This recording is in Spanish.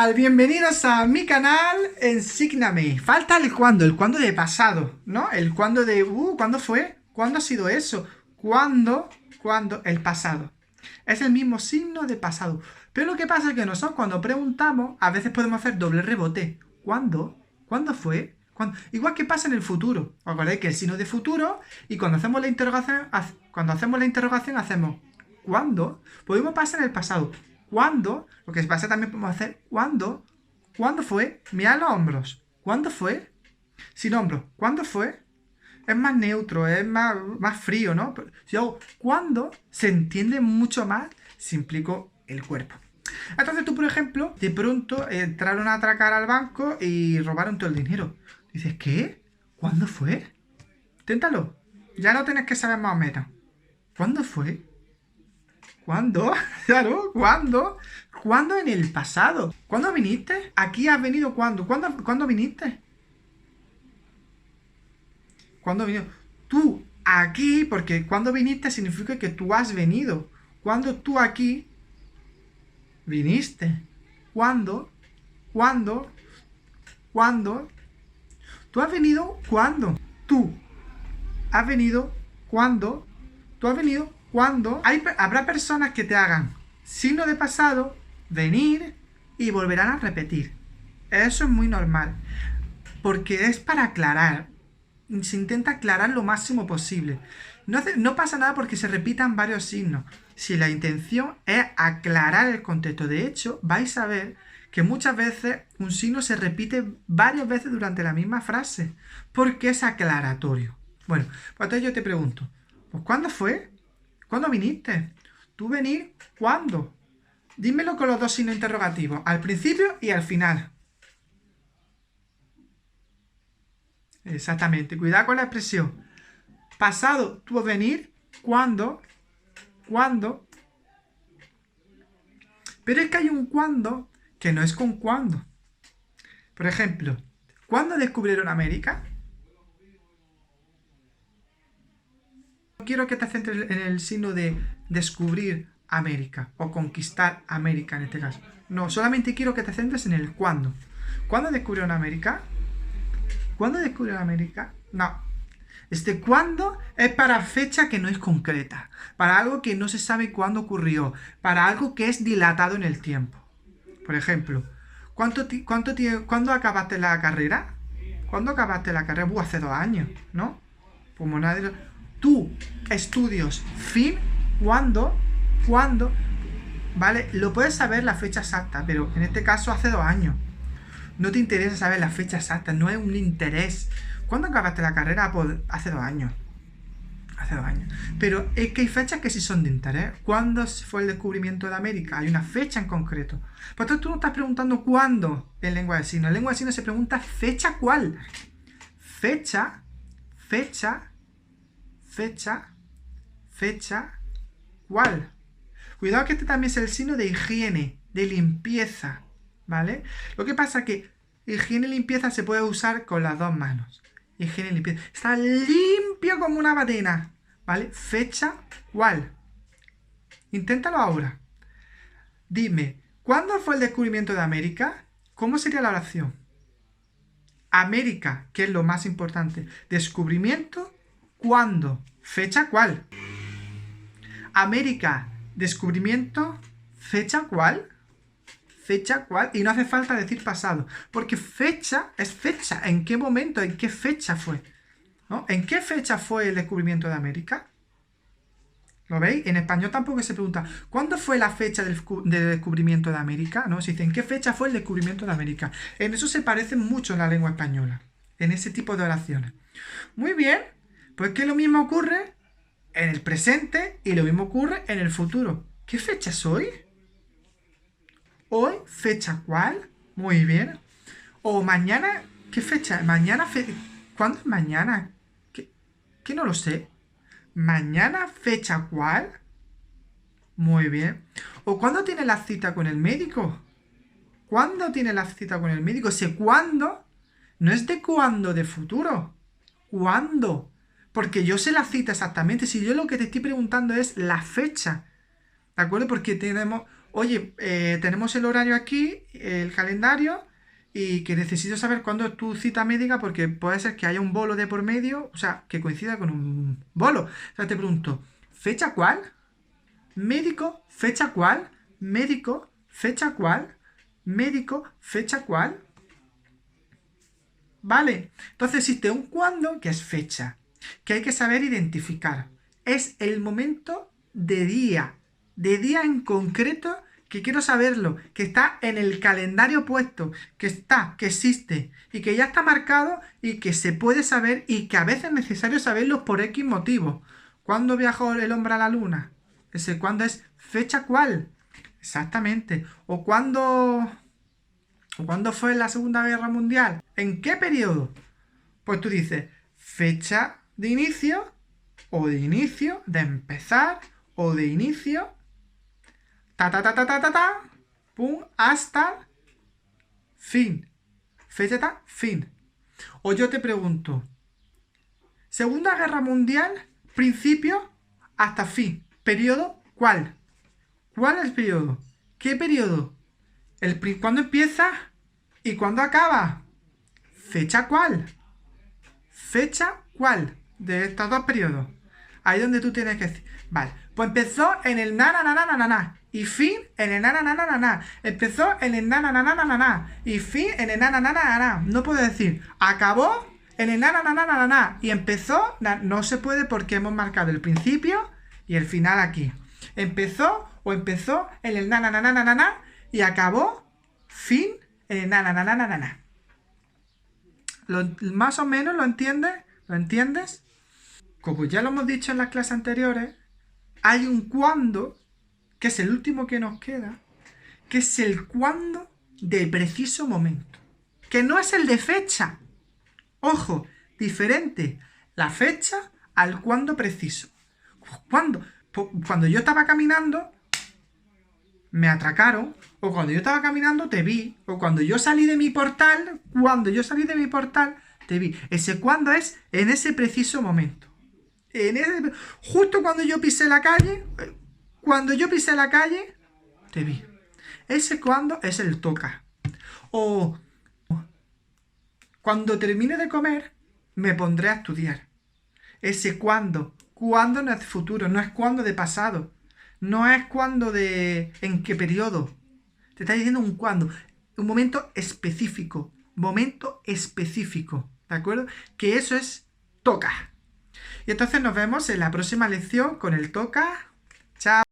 tal? Bienvenidos a mi canal Ensígname. Falta el cuándo de pasado, ¿no? El cuándo de, ¿cuándo fue? ¿Cuándo ha sido eso? ¿Cuándo? El pasado. Es el mismo signo de pasado. Pero lo que pasa es que nosotros cuando preguntamos, a veces podemos hacer doble rebote. ¿Cuándo? ¿Cuándo fue? ¿Cuándo? Igual que pasa en el futuro. ¿Os acordáis que el signo de futuro? Y cuando hacemos la interrogación, hacemos ¿cuándo? Podemos pasar en el pasado. ¿Cuándo? Lo que pasa también podemos hacer ¿cuándo? ¿Cuándo fue? Mirad los hombros. ¿Cuándo fue? Sin hombros. ¿Cuándo fue? Es más neutro, es más frío, ¿no? Si hago ¿cuándo? Se entiende mucho más si implico el cuerpo. Entonces tú, por ejemplo, de pronto entraron a atracar al banco y robaron todo el dinero. Dices, ¿qué? ¿Cuándo fue? Inténtalo. Ya lo tienes que saber más o menos. ¿Cuándo fue? ¿Cuándo? Claro, ¿cuándo? ¿Cuándo en el pasado? ¿Cuándo viniste? ¿Aquí has venido cuándo? ¿Cuándo viniste? ¿Cuándo viniste? Tú aquí, porque cuando viniste significa que tú has venido. Cuando tú aquí viniste. ¿Cuándo? ¿Cuándo? ¿Cuándo? ¿Tú has venido cuándo? Tú has venido cuándo? ¿Tú has venido cuándo? Habrá personas que te hagan signo de pasado, venir y volverán a repetir. Eso es muy normal. Porque es para aclarar. Se intenta aclarar lo máximo posible. No pasa nada porque se repitan varios signos. Si la intención es aclarar el contexto. De hecho, vais a ver que muchas veces un signo se repite varias veces durante la misma frase. Porque es aclaratorio. Bueno, pues entonces yo te pregunto. ¿Pues cuándo fue? ¿Cuándo viniste? ¿Tú venir? ¿Cuándo? Dímelo con los dos signos interrogativos. Al principio y al final. Exactamente. Cuidado con la expresión. Pasado, tú venir. ¿Cuándo? ¿Cuándo? Pero es que hay un cuándo que no es con cuándo. Por ejemplo, ¿cuándo descubrieron América? No quiero que te centres en el signo de descubrir América o conquistar América en este caso. No, solamente quiero que te centres en el cuándo. ¿Cuándo descubrieron América? ¿Cuándo descubrieron América? No. ¿Cuándo? Es para fecha que no es concreta. Para algo que no se sabe cuándo ocurrió. Para algo que es dilatado en el tiempo. Por ejemplo, ¿cuándo acabaste la carrera? ¿Cuándo acabaste la carrera? Hace 2 años, ¿no? Como nadie... Tú, estudios, fin, ¿cuándo? ¿Cuándo? ¿Vale? Lo puedes saber la fecha exacta, pero en este caso hace 2 años. No te interesa saber la fecha exacta, no es un interés. ¿Cuándo acabaste la carrera? Pues hace 2 años. Hace 2 años. Pero es que hay fechas que sí son de interés. ¿Cuándo fue el descubrimiento de América? Hay una fecha en concreto. Por tanto, tú no estás preguntando cuándo en lengua de signos. En lengua de signos se pregunta fecha cuál. Fecha, cuál. Cuidado que este también es el signo de higiene, de limpieza. ¿Vale? Lo que pasa es que higiene y limpieza se puede usar con las dos manos. Higiene y limpieza. Está limpio como una patena. ¿Vale? Fecha, ¿cuál? Inténtalo ahora. Dime, ¿cuándo fue el descubrimiento de América? ¿Cómo sería la oración? América, que es lo más importante. Descubrimiento, ¿cuándo? Fecha, ¿cuál? América, descubrimiento, fecha, ¿cuál? Fecha, ¿cuál? Y no hace falta decir pasado. Porque fecha es fecha. ¿En qué momento? ¿En qué fecha fue? ¿No? ¿En qué fecha fue el descubrimiento de América? ¿Lo veis? En español tampoco se pregunta ¿cuándo fue la fecha del descubrimiento de América? ¿No? Se dice ¿en qué fecha fue el descubrimiento de América? En eso se parecen mucho en la lengua española. En ese tipo de oraciones. Muy bien. Pues que lo mismo ocurre en el presente y lo mismo ocurre en el futuro. ¿Qué fecha es hoy? Hoy, fecha cuál, muy bien. O mañana, ¿qué fecha? Mañana, ¿cuándo es mañana? ¿Qué no lo sé? Mañana, fecha cuál, muy bien. O ¿cuándo tiene la cita con el médico? ¿Cuándo tiene la cita con el médico? Ese cuándo no es de cuándo de futuro. ¿Cuándo? Porque yo sé la cita exactamente. Si yo lo que te estoy preguntando es la fecha. ¿De acuerdo? Porque tenemos Oye, tenemos el horario aquí, el calendario, y que necesito saber cuándo es tu cita médica porque puede ser que haya un bolo de por medio, o sea, que coincida con un bolo. O sea, te pregunto, ¿fecha cuál? Médico, ¿fecha cuál? Médico, ¿fecha cuál? Médico, ¿fecha cuál? ¿Vale? Entonces existe un cuándo que es fecha, que hay que saber identificar. Es el momento de día en concreto que quiero saberlo, que está en el calendario puesto, que está, que existe y que ya está marcado y que se puede saber y que a veces es necesario saberlo por X motivo. ¿Cuándo viajó el hombre a la luna? Ese cuándo es fecha cuál. Exactamente. ¿O cuándo fue la Segunda Guerra Mundial? ¿En qué periodo? Pues tú dices fecha de inicio, o de inicio, de empezar, o de inicio, pum, hasta fin. Fecha, fin. O yo te pregunto, Segunda Guerra Mundial, principio hasta fin. ¿Periodo cuál? ¿Cuál es el periodo? ¿Qué periodo? ¿Cuándo empieza y cuándo acaba? ¿Fecha cuál? ¿Fecha cuál? De estos dos periodos. Ahí donde tú tienes que decir. Vale, pues empezó en el na na na na na na y fin en el na na na na na na. Empezó en el na na na na na na y fin en el na na na na na. No puedo decir acabó en el na na na na na na y empezó. No se puede porque hemos marcado el principio y el final aquí. Empezó en el na na na na na na y acabó fin en el na na na na na na. ¿Más o menos lo entiendes? ¿Lo entiendes? Como ya lo hemos dicho en las clases anteriores, hay un cuándo, que es el último que nos queda, que es el cuándo de preciso momento, que no es el de fecha. Ojo, diferente la fecha al cuándo preciso. ¿Cuándo? Cuando yo estaba caminando, me atracaron, o cuando yo estaba caminando te vi, o cuando yo salí de mi portal, te vi. Ese cuándo es en ese preciso momento. Justo cuando yo pisé la calle, te vi. Ese cuándo es el toca. O cuando termine de comer, me pondré a estudiar. Ese cuándo no es futuro, no es cuándo de pasado. No es cuándo de... ¿En qué periodo? Te está diciendo un cuándo. Un momento específico. ¿De acuerdo? Que eso es toca. Y entonces nos vemos en la próxima lección con el toca. Chao.